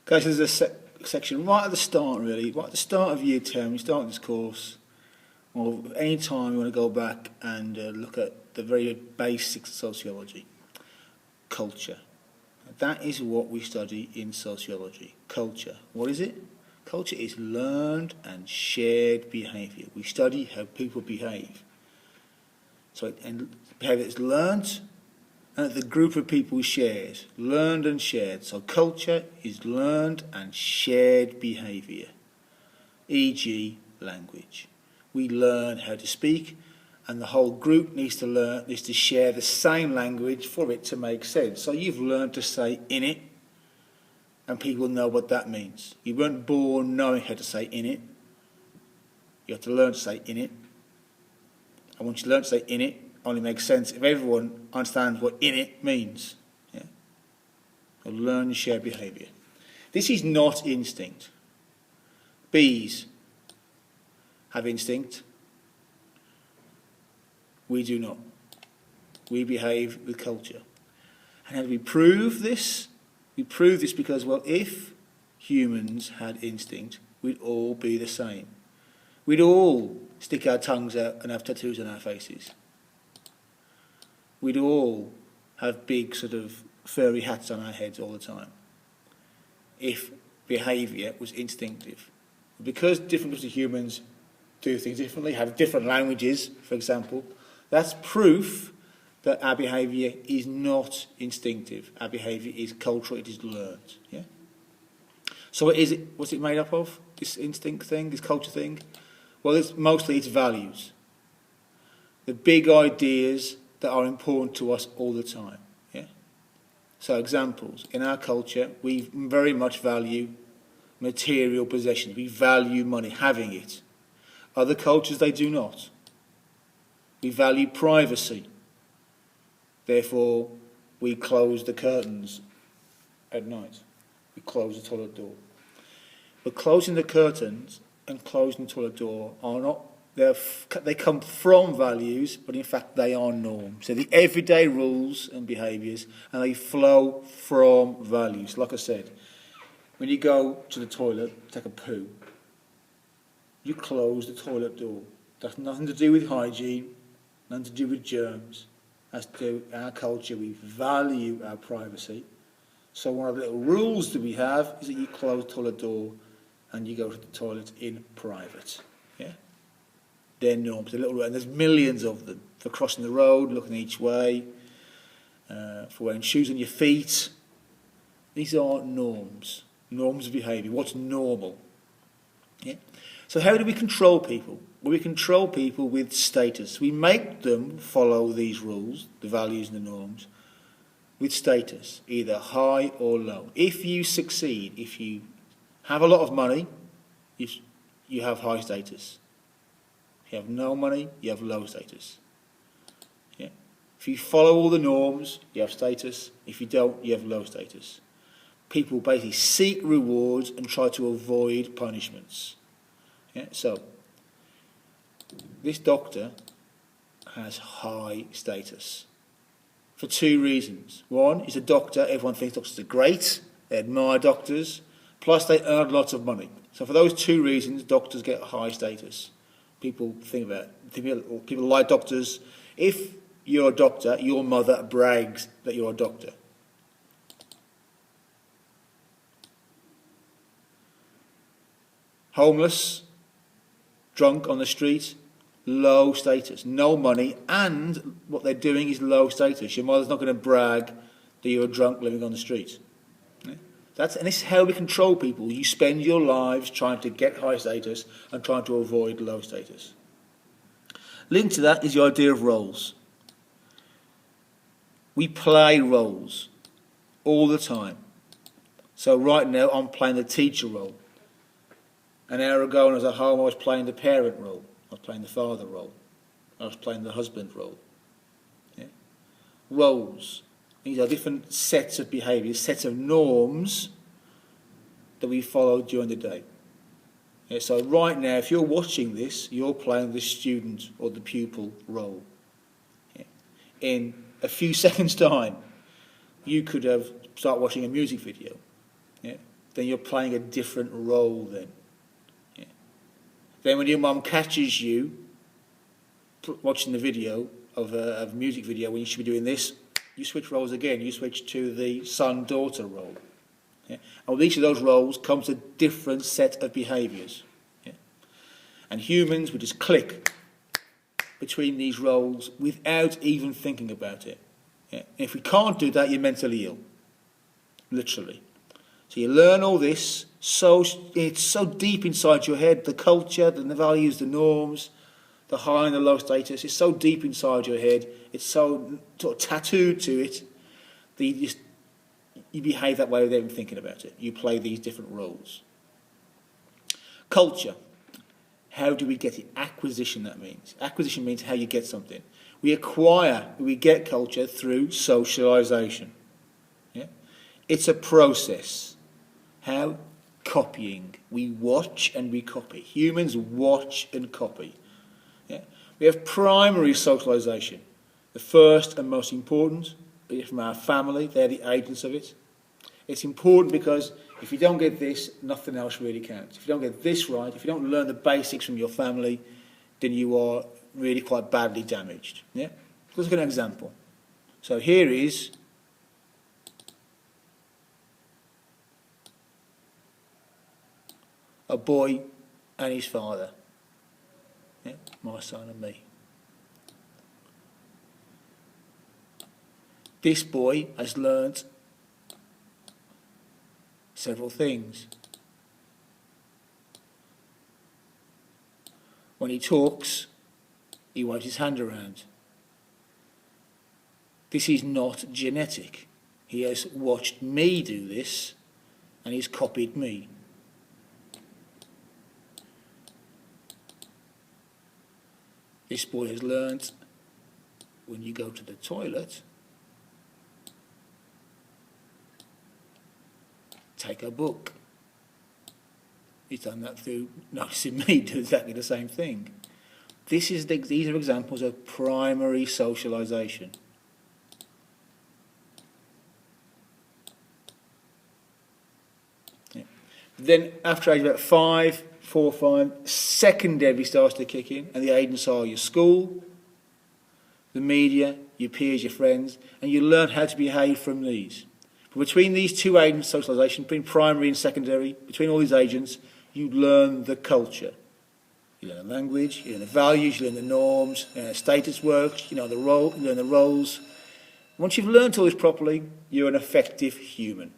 Okay, so there's a section right at the start, really, right at the start of year 10, we start this course, or any time you want to go back and look at the very basics of sociology, culture. That is what we study in sociology, culture. What is it? Culture is learned and shared behaviour. We study how people behave. So, and behaviour is learned, and the group of people shares, learned and shared. So culture is learned and shared behaviour, e.g. language. We learn how to speak, and the whole group needs to share the same language for it to make sense. So you've learned to say "in it," and people know what that means. You weren't born knowing how to say "in it." You have to learn to say "in it." And once you learn to say "in it," only makes sense if everyone understands what "in it" means. Yeah? So learn and share behaviour. This is not instinct. Bees have instinct. We do not. We behave with culture. And how do we prove this? We prove this because, well, if humans had instinct, we'd all be the same. We'd all stick our tongues out and have tattoos on our faces. We'd all have big sort of furry hats on our heads all the time if behaviour was instinctive. Because different groups of humans do things differently, have different languages, for example, that's proof that our behaviour is not instinctive. Our behaviour is cultural, it is learned. Yeah? So what is it? What's it made up of, this instinct thing, this culture thing? Well, it's mostly its values. The big ideas that are important to us all the time. Yeah? So examples. In our culture, we very much value material possessions. We value money, having it. Other cultures, they do not. We value privacy. Therefore, we close the curtains at night. We close the toilet door. But closing the curtains and closing the toilet door are not, they come from values, but in fact they are norms. So the everyday rules and behaviours, and they flow from values. Like I said, when you go to the toilet, take a poo, you close the toilet door. That's nothing to do with hygiene, nothing to do with germs. That's to do with our culture. We value our privacy. So one of the little rules that we have is that you close the toilet door and you go to the toilet in private. Yeah? They're norms. They're little, and there's millions of them. For crossing the road, looking each way, for wearing shoes on your feet. These are norms. Norms of behaviour. What's normal? Yeah? So how do we control people? Well, we control people with status. We make them follow these rules, the values and the norms, with status, either high or low. If you succeed, if you have a lot of money, you have high status. If you have no money, you have low status. Yeah? If you follow all the norms, you have status. If you don't, you have low status. People basically seek rewards and try to avoid punishments. Yeah? So, this doctor has high status for two reasons. One, he's a doctor. Everyone thinks doctors are great. They admire doctors. Plus, they earn lots of money. So for those two reasons, doctors get high status. People think about it. People like doctors. If you're a doctor, your mother brags that you're a doctor. Homeless, drunk on the street, low status, no money, and what they're doing is low status. Your mother's not going to brag that you're a drunk living on the street. Yeah? And this is how we control people. You spend your lives trying to get high status and trying to avoid low status. Linked to that is the idea of roles. We play roles all the time. So right now I'm playing the teacher role. An hour ago when I was at home I was playing the parent role. I was playing the father role. I was playing the husband role. Yeah? Roles. These are different sets of behaviours, sets of norms that we follow during the day. Yeah, so right now, if you're watching this, you're playing the student or the pupil role. Yeah. In a few seconds' time, you could have start watching a music video. Yeah. then you're playing a different role then. Yeah. Then when your mum catches you watching the video of a music video when you should be doing this, you switch roles again. You switch to the son-daughter role. Yeah. And with each of those roles comes a different set of behaviours. Yeah. And humans would just click between these roles without even thinking about it. Yeah. And if we can't do that, you're mentally ill. Literally. So you learn all this, it's so deep inside your head, the culture, the values, the norms, the high and the low status, it's so deep inside your head, it's so sort of tattooed to it, that you behave that way without even thinking about it. You play these different roles. Culture. How do we get it? Acquisition, that means. Acquisition means how you get something. We get culture through socialisation. Yeah? It's a process. How? Copying. We watch and we copy. Humans watch and copy. Yeah? We have primary socialisation. The first and most important, from our family, they're the agents of it. It's important because if you don't get this, nothing else really counts. If you don't get this right, if you don't learn the basics from your family, then you are really quite badly damaged. Yeah? Let's look at an example. So here is a boy and his father. Yeah? My son and me. This boy has learnt several things. When he talks, he waves his hand around. This is not genetic. He has watched me do this and he's copied me. This boy has learnt when you go to the toilet, take a book. He's done that through noticing me do exactly the same thing. These are examples of primary socialisation. Yeah. Then after age about 4 or 5, secondary starts to kick in, and the agents are your school, the media, your peers, your friends, and you learn how to behave from these. But between these two agents of socialisation, between primary and secondary, between all these agents, you learn the culture. You learn the language, you learn the values, you learn the norms, you learn how status works, you learn the roles. Once you've learned all this properly, you're an effective human.